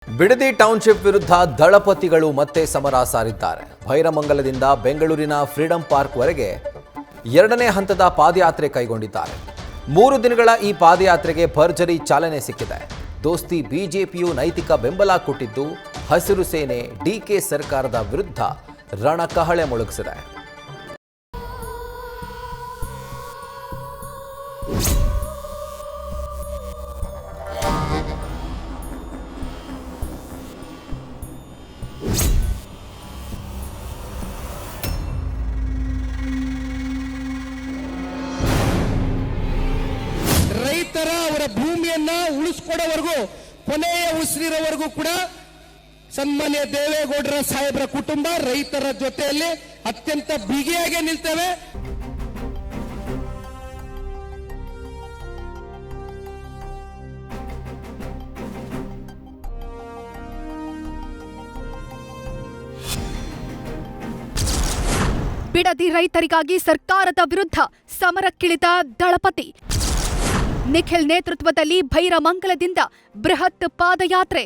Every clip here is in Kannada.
ಬಿಡದಿ ಟೌನ್ಶಿಪ್ ವಿರುದ್ಧ ದಳಪತಿಗಳು ಮತ್ತೆ ಸಮರ ಸಾರಿದ್ದಾರೆ. ಭೈರಮಂಗಲದಿಂದ ಬೆಂಗಳೂರಿನ ಫ್ರೀಡಂ ಪಾರ್ಕ್ ವರೆಗೆ ಎರಡನೇ ಹಂತದ ಪಾದಯಾತ್ರೆ ಕೈಗೊಂಡಿದ್ದಾರೆ. 3 ದಿನಗಳ ಈ ಪಾದಯಾತ್ರೆಗೆ ಭರ್ಜರಿ ಚಾಲನೆ ಸಿಕ್ಕಿದೆ. ದೋಸ್ತಿ ಬಿಜೆಪಿಯು ನೈತಿಕ ಬೆಂಬಲ ಕೊಟ್ಟಿದ್ದು, ಹಸಿರು ಸೇನೆ ಡಿಕೆ ಸರ್ಕಾರದ ವಿರುದ್ಧ ರಣಕಹಳೆ ಮೊಳಗಿಸಿದೆ. ರೈತರ ಅವರ ಭೂಮಿಯನ್ನ ಉಳಿಸ್ಕೊಡೋವರೆಗೂ ಕೊನೆಯ ಉಸಿರಿರೋವರೆಗೂ ಕೂಡ ಸನ್ಮಾನ್ಯ ದೇವೇಗೌಡರ ಸಾಹೇಬರ ಕುಟುಂಬ ರೈತರ ಜೊತೆಯಲ್ಲಿ ಅತ್ಯಂತ ಬಿಗಿಯಾಗಿ ನಿಲ್ತೇವೆ. ಬಿಡದಿ ರೈತರಿಗಾಗಿ ಸರ್ಕಾರದ ವಿರುದ್ಧ ಸಮರಕ್ಕಿಳಿದ ದಳಪತಿ. ನಿಖಿಲ್ ನೇತೃತ್ವದಲ್ಲಿ ಭೈರಮಂಗಲದಿಂದ ಬೃಹತ್ ಪಾದಯಾತ್ರೆ.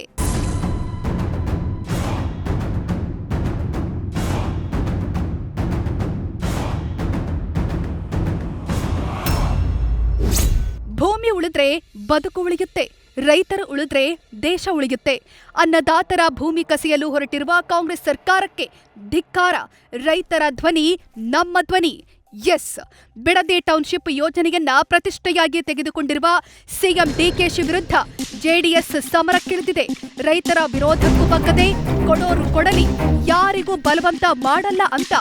ಭೂಮಿ ಉಳಿದ್ರೆ ಬದುಕು ಉಳಿಯುತ್ತೆ, ರೈತರು ಉಳಿದ್ರೆ ದೇಶ ಉಳಿಯುತ್ತೆ. ಅನ್ನದಾತರ ಭೂಮಿ ಕಸಿಯಲು ಹೊರಟಿರುವ ಕಾಂಗ್ರೆಸ್ ಸರ್ಕಾರಕ್ಕೆ ಧಿಕ್ಕಾರ. ರೈತರ ಧ್ವನಿ ನಮ್ಮ ಧ್ವನಿ. ಎಸ್, ಬಿಡದಿ ಟೌನ್ಶಿಪ್ ಯೋಜನೆಯನ್ನ ಪ್ರತಿಷ್ಠೆಯಾಗಿ ತೆಗೆದುಕೊಂಡಿರುವ ಸಿಎಂ ಡಿಕೆಶಿ ವಿರುದ್ಧ ಜೆಡಿಎಸ್ ಸಮರಕ್ಕಿಳಿದಿದೆ. ರೈತರ ವಿರೋಧಕ್ಕೂ ಬಗ್ಗದೆ ಕೊಡೋರು ಕೊಡಲಿ, ಯಾರಿಗೂ ಬಲವಂತ ಮಾಡಲ್ಲ ಅಂತ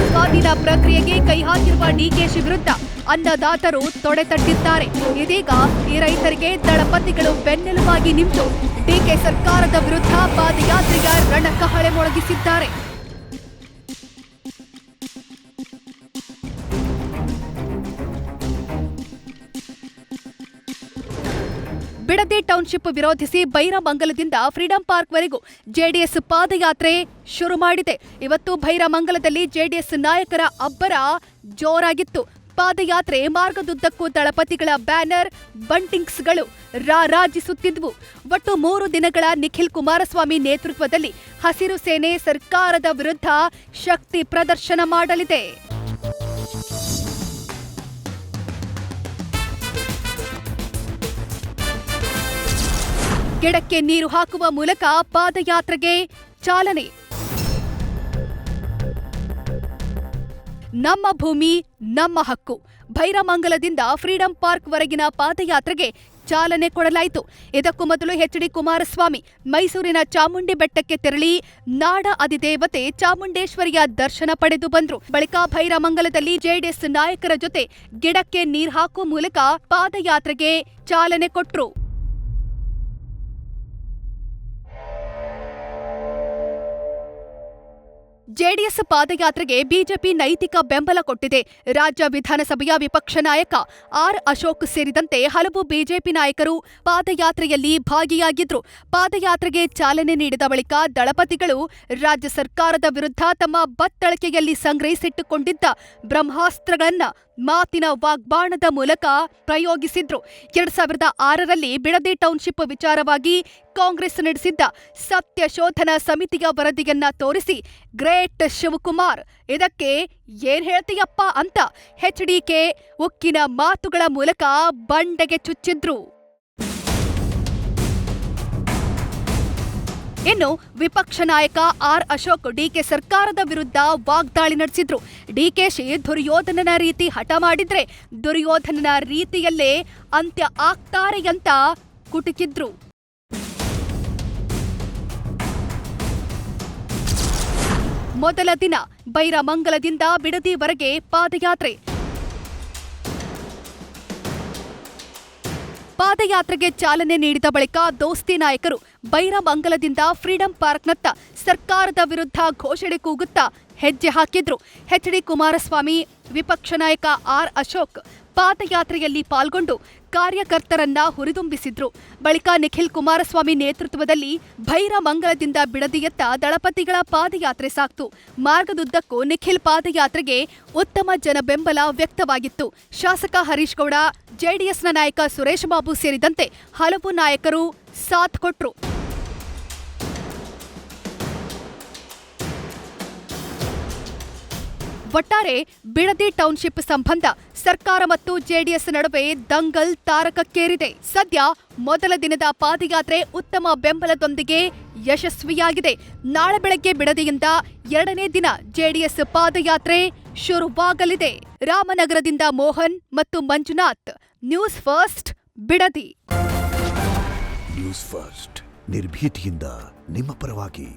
ಸ್ವಾಧೀನ ಪ್ರಕ್ರಿಯೆಗೆ ಕೈ ಹಾಕಿರುವ ಡಿಕೆಶಿ ವಿರುದ್ಧ ಅನ್ನದಾತರು ತೊಡೆತಟ್ಟಿದ್ದಾರೆ. ಇದೀಗ ಈ ರೈತರಿಗೆ ದಳಪತಿಗಳು ಬೆನ್ನೆಲುಬಾಗಿ ನಿಂತು ಡಿಕೆ ಸರ್ಕಾರದ ವಿರುದ್ಧ ಪಾದಯಾತ್ರೆಯ ರಣಕಹಳೆ ಮೊಳಗಿಸಿದ್ದಾರೆ. ಬಿಡದಿ ಟೌನ್ಶಿಪ್ ವಿರೋಧಿಸಿ ಭೈರಮಂಗಲದಿಂದ ಫ್ರೀಡಂ ಪಾರ್ಕ್ವರೆಗೂ ಜೆಡಿಎಸ್ ಪಾದಯಾತ್ರೆ ಶುರು ಮಾಡಿದೆ. ಇವತ್ತು ಭೈರಮಂಗಲದಲ್ಲಿ ಜೆಡಿಎಸ್ ನಾಯಕರ ಅಬ್ಬರ ಜೋರಾಗಿತ್ತು. ಪಾದಯಾತ್ರೆ ಮಾರ್ಗದುದ್ದಕ್ಕೂ ದಳಪತಿಗಳ ಬ್ಯಾನರ್, ಬಂಟಿಂಗ್ಸ್ಗಳು ರಾರಾಜಿಸುತ್ತಿದ್ವು. ಒಟ್ಟು 3 ದಿನಗಳ ನಿಖಿಲ್ ಕುಮಾರಸ್ವಾಮಿ ನೇತೃತ್ವದಲ್ಲಿ ಹಸಿರು ಸೇನೆ ಸರ್ಕಾರದ ವಿರುದ್ಧ ಶಕ್ತಿ ಪ್ರದರ್ಶನ ಮಾಡಲಿದೆ. ಗಿಡಕ್ಕೆ ನೀರು ಹಾಕುವ ಮೂಲಕ ಪಾದಯಾತ್ರೆಗೆ ಚಾಲನೆ. ನಮ್ಮ ಭೂಮಿ ನಮ್ಮ ಹಕ್ಕು. ಭೈರಮಂಗಲದಿಂದ ಫ್ರೀಡಂ ಪಾರ್ಕ್ ವರೆಗಿನ ಪಾದಯಾತ್ರೆಗೆ ಚಾಲನೆ ಕೊಡಲಾಯಿತು. ಇದಕ್ಕೂ ಮೊದಲು ಎಚ್.ಡಿ. ಕುಮಾರಸ್ವಾಮಿ ಮೈಸೂರಿನ ಚಾಮುಂಡಿ ಬೆಟ್ಟಕ್ಕೆ ತೆರಳಿ ನಾಡ ಅಧಿದೇವತೆ ಚಾಮುಂಡೇಶ್ವರಿಯ ದರ್ಶನ ಪಡೆದು ಬಂದ್ರು. ಬಳಿಕ ಭೈರಮಂಗಲದಲ್ಲಿ ಜೆಡಿಎಸ್ ನಾಯಕರ ಜೊತೆ ಗಿಡಕ್ಕೆ ನೀರು ಹಾಕುವ ಮೂಲಕ ಪಾದಯಾತ್ರೆಗೆ ಚಾಲನೆ ಕೊಟ್ರು. ಜೆಡಿಎಸ್ ಪಾದಯಾತ್ರೆಗೆ ಬಿಜೆಪಿ ನೈತಿಕ ಬೆಂಬಲ ಕೊಟ್ಟಿದೆ. ರಾಜ್ಯ ವಿಧಾನಸಭೆಯ ವಿಪಕ್ಷ ನಾಯಕ ಆರ್ ಅಶೋಕ್ ಸೇರಿದಂತೆ ಹಲವು ಬಿಜೆಪಿ ನಾಯಕರು ಪಾದಯಾತ್ರೆಯಲ್ಲಿ ಭಾಗಿಯಾಗಿದ್ರು. ಪಾದಯಾತ್ರೆಗೆ ಚಾಲನೆ ನೀಡಿದ ಬಳಿಕ ದಳಪತಿಗಳು ರಾಜ್ಯ ಸರ್ಕಾರದ ವಿರುದ್ಧ ತಮ್ಮ ಬತ್ತಳಿಕೆಯಲ್ಲಿ ಸಂಗ್ರಹಿಸಿಟ್ಟುಕೊಂಡಿದ್ದ ಬ್ರಹ್ಮಾಸ್ತ್ರಗಳನ್ನ ಮಾತಿನ ವಾಗ್ಬಾಣದ ಮೂಲಕ ಪ್ರಯೋಗಿಸಿದ್ರು. 2006ರಲ್ಲಿ ಬಿಡದಿ ಟೌನ್ಶಿಪ್ ವಿಚಾರವಾಗಿ ಕಾಂಗ್ರೆಸ್ ನಡೆಸಿದ್ದ ಸತ್ಯ ಶೋಧನಾ ಸಮಿತಿಯ ವರದಿಯನ್ನ ತೋರಿಸಿ ಗ್ರೇಟ್ ಶಿವಕುಮಾರ್ ಇದಕ್ಕೆ ಏನ್ ಹೇಳ್ತೀಯಪ್ಪ ಅಂತ ಎಚ್ಡಿಕೆ ಉಕ್ಕಿನ ಮಾತುಗಳ ಮೂಲಕ ಬಂಡೆಗೆ ಚುಚ್ಚಿದ್ರು. ಇನ್ನು ವಿಪಕ್ಷ ನಾಯಕ ಆರ್ ಅಶೋಕ್ ಡಿಕೆ ಸರ್ಕಾರದ ವಿರುದ್ಧ ವಾಗ್ದಾಳಿ ನಡೆಸಿದ್ರು. ಡಿಕೆಶಿ ದುರ್ಯೋಧನನ ರೀತಿ ಹಠ ಮಾಡಿದ್ರೆ ದುರ್ಯೋಧನನ ರೀತಿಯಲ್ಲೇ ಅಂತ್ಯ ಆಗ್ತಾರೆ ಅಂತ ಕುಟುಕಿದ್ರು. ಮೊದಲ ದಿನ ಭೈರಮಂಗಲದಿಂದ ಬಿಡದಿವರೆಗೆ ಪಾದಯಾತ್ರೆ. ಪಾದಯಾತ್ರೆಗೆ ಚಾಲನೆ ನೀಡಿದ ಬಳಿಕ ದೋಸ್ತಿ ನಾಯಕರು ಭೈರಮಂಗಲದಿಂದ ಫ್ರೀಡಂ ಪಾರ್ಕ್ನತ್ತ ಸರ್ಕಾರದ ವಿರುದ್ಧ ಘೋಷಣೆ ಕೂಗುತ್ತಾ ಹೆಜ್ಜೆ ಹಾಕಿದ್ರು. ಎಚ್.ಡಿ. ಕುಮಾರಸ್ವಾಮಿ, ವಿಪಕ್ಷ ನಾಯಕ ಆರ್ ಅಶೋಕ್ ಪಾದಯಾತ್ರೆಯಲ್ಲಿ ಪಾಲ್ಗೊಂಡು ಕಾರ್ಯಕರ್ತರನ್ನ ಹುರಿದುಂಬಿಸಿದ್ರು. ಬಳಿಕ ನಿಖಿಲ್ ಕುಮಾರಸ್ವಾಮಿ ನೇತೃತ್ವದಲ್ಲಿ ಭೈರಮಂಗಲದಿಂದ ಬಿಡದಿಯತ್ತ ದಳಪತಿಗಳ ಪಾದಯಾತ್ರೆ ಸಾಕ್ತು. ಮಾರ್ಗದುದ್ದಕ್ಕೂ ನಿಖಿಲ್ ಪಾದಯಾತ್ರೆಗೆ ಉತ್ತಮ ಜನಬೆಂಬಲ ವ್ಯಕ್ತವಾಗಿತ್ತು. ಶಾಸಕ ಹರೀಶ್ ಗೌಡ, ಜೆಡಿಎಸ್ನ ನಾಯಕ ಸುರೇಶ್ ಬಾಬು ಸೇರಿದಂತೆ ಹಲವು ನಾಯಕರು ಸಾಥ್ ಕೊಟ್ರು. ಒಟ್ಟಾರೆ ಬಿಡದಿ ಟೌನ್ಶಿಪ್ ಸಂಬಂಧ ಸರ್ಕಾರ ಮತ್ತು ಜೆಡಿಎಸ್ ನಡುವೆ ದಂಗಲ್ ತಾರಕಕ್ಕೇರಿದೆ. ಸದ್ಯ ಮೊದಲ ದಿನದ ಪಾದಯಾತ್ರೆ ಉತ್ತಮ ಬೆಂಬಲದೊಂದಿಗೆ ಯಶಸ್ವಿಯಾಗಿದೆ. ನಾಳೆ ಬೆಳಗ್ಗೆ ಬಿಡದಿಯಿಂದ 2ನೇ ದಿನ ಜೆಡಿಎಸ್ ಪಾದಯಾತ್ರೆ ಶುರುವಾಗಲಿದೆ. ರಾಮನಗರದಿಂದ ಮೋಹನ್ ಮತ್ತು Manjunath, news first, Bidadi. News first ನಿರ್ಭೀತಿಯಿಂದ ನಿಮ್ಮ ಪರವಾಗಿ.